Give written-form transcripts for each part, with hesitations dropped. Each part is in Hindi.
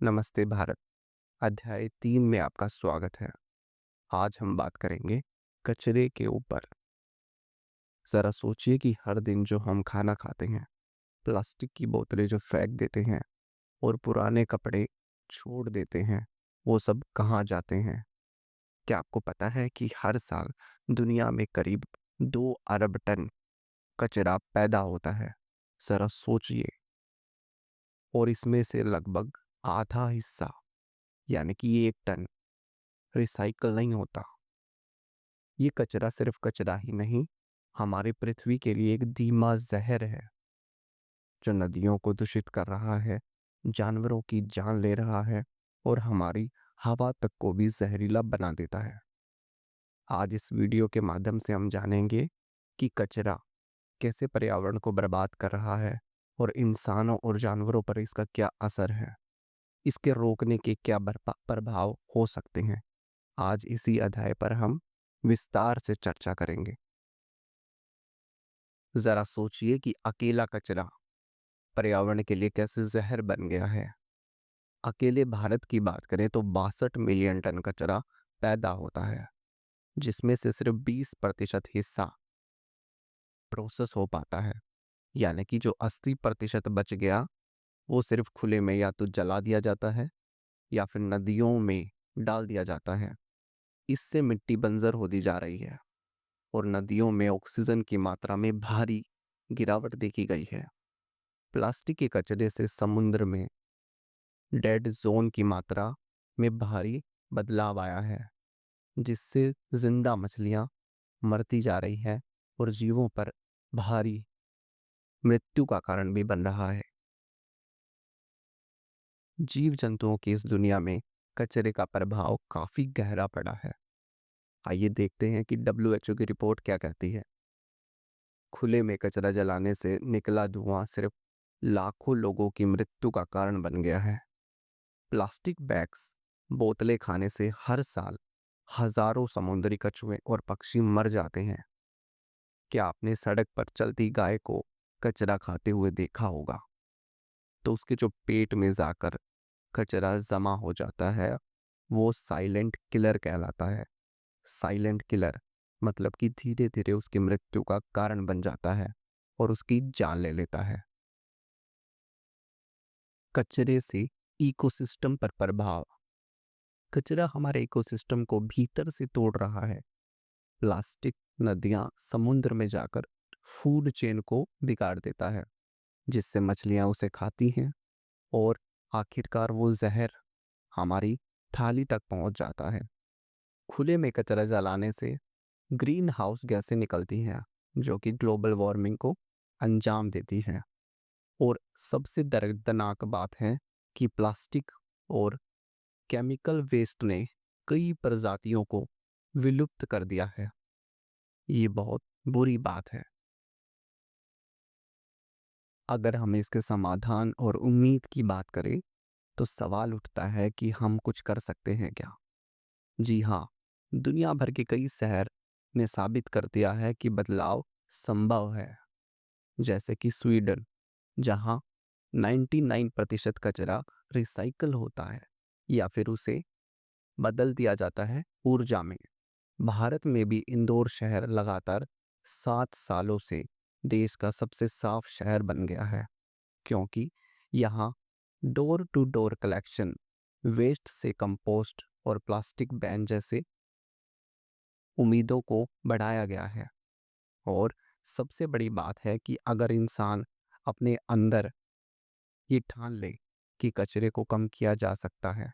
नमस्ते भारत। अध्याय 3 में आपका स्वागत है। आज हम बात करेंगे कचरे के ऊपर। जरा सोचिए कि हर दिन जो हम खाना खाते हैं, प्लास्टिक की बोतलें जो फेंक देते हैं और पुराने कपड़े छोड़ देते हैं, वो सब कहाँ जाते हैं? क्या आपको पता है कि हर साल दुनिया में करीब 2 अरब टन कचरा पैदा होता है? जरा सोचिए। और इसमें से लगभग आधा हिस्सा, यानी कि 1 टन, रिसाइकल नहीं होता। ये कचरा सिर्फ कचरा ही नहीं, हमारी पृथ्वी के लिए एक धीमा जहर है जो नदियों को दूषित कर रहा है, जानवरों की जान ले रहा है और हमारी हवा तक को भी जहरीला बना देता है। आज इस वीडियो के माध्यम से हम जानेंगे कि कचरा कैसे पर्यावरण को बर्बाद कर रहा है और इंसानों और जानवरों पर इसका क्या असर है। इसके रोकने के क्या प्रभाव हो सकते हैं। आज इसी अध्याय पर हम विस्तार से चर्चा करेंगे। जरा सोचिए कि अकेला कचरा पर्यावरण के लिए कैसे जहर बन गया है। अकेले भारत की बात करें तो 62 मिलियन टन कचरा पैदा होता है, जिसमें से सिर्फ 20% हिस्सा प्रोसेस हो पाता है। यानी कि जो 80% बच गया, वो सिर्फ खुले में या तो जला दिया जाता है या फिर नदियों में डाल दिया जाता है। इससे मिट्टी बंजर होती जा रही है और नदियों में ऑक्सीजन की मात्रा में भारी गिरावट देखी गई है। प्लास्टिक के कचरे से समुद्र में डेड जोन की मात्रा में भारी बदलाव आया है, जिससे जिंदा मछलियां मरती जा रही है और जीवों पर भारी मृत्यु का कारण भी बन रहा है। जीव जंतुओं की इस दुनिया में कचरे का प्रभाव काफी गहरा पड़ा है। आइए देखते हैं कि WHO की रिपोर्ट क्या कहती है। खुले में कचरा जलाने से निकला धुआं सिर्फ लाखों लोगों की मृत्यु का कारण बन गया है। प्लास्टिक बैग्स, बोतलें खाने से हर साल हजारों समुद्री कछुए और पक्षी मर जाते हैं। क्या आपने सड़क पर चलती गाय को कचरा खाते हुए देखा होगा? तो उसके जो पेट में जाकर कचरा जमा हो जाता है, वो साइलेंट किलर कहलाता है। साइलेंट किलर मतलब कि धीरे धीरे उसकी मृत्यु का कारण बन जाता है और उसकी जान ले लेता है। कचरे से इकोसिस्टम पर प्रभाव। कचरा हमारे इकोसिस्टम को भीतर से तोड़ रहा है। प्लास्टिक नदियां समुद्र में जाकर फूड चेन को बिगाड़ देता है, जिससे मछलियां उसे खाती हैं और आखिरकार वो जहर हमारी थाली तक पहुंच जाता है। खुले में कचरा जलाने से ग्रीन हाउस गैसें निकलती हैं, जो कि ग्लोबल वार्मिंग को अंजाम देती हैं। और सबसे दर्दनाक बात है कि प्लास्टिक और केमिकल वेस्ट ने कई प्रजातियों को विलुप्त कर दिया है। ये बहुत बुरी बात है। अगर हम इसके समाधान और उम्मीद की बात करें तो सवाल उठता है कि हम कुछ कर सकते हैं क्या? जी हाँ, दुनिया भर के कई शहर ने साबित कर दिया है कि बदलाव संभव है। जैसे कि स्वीडन, जहाँ 99% कचरा रिसाइकल होता है या फिर उसे बदल दिया जाता है ऊर्जा में। भारत में भी इंदौर शहर लगातार 7 सालों से देश का सबसे साफ शहर बन गया है, क्योंकि यहाँ door to door collection, waste से कंपोस्ट और प्लास्टिक बैन जैसे उम्मीदों को बढ़ाया गया है। और सबसे बड़ी बात है कि अगर इंसान अपने अंदर ये ठान ले कि कचरे को कम किया जा सकता है,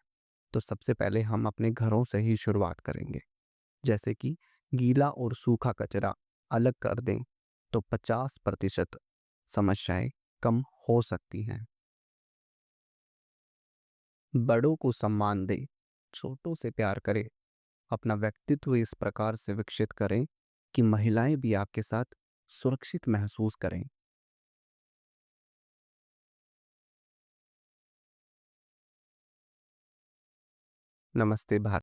तो सबसे पहले हम अपने घरों से ही शुरुआत करेंगे। जैसे कि गीला और सूखा कचरा अलग कर दें तो 50% समस्याएं कम हो सकती हैं। बड़ों को सम्मान दें, छोटों से प्यार करें, अपना व्यक्तित्व इस प्रकार से विकसित करें कि महिलाएं भी आपके साथ सुरक्षित महसूस करें। नमस्ते भारत।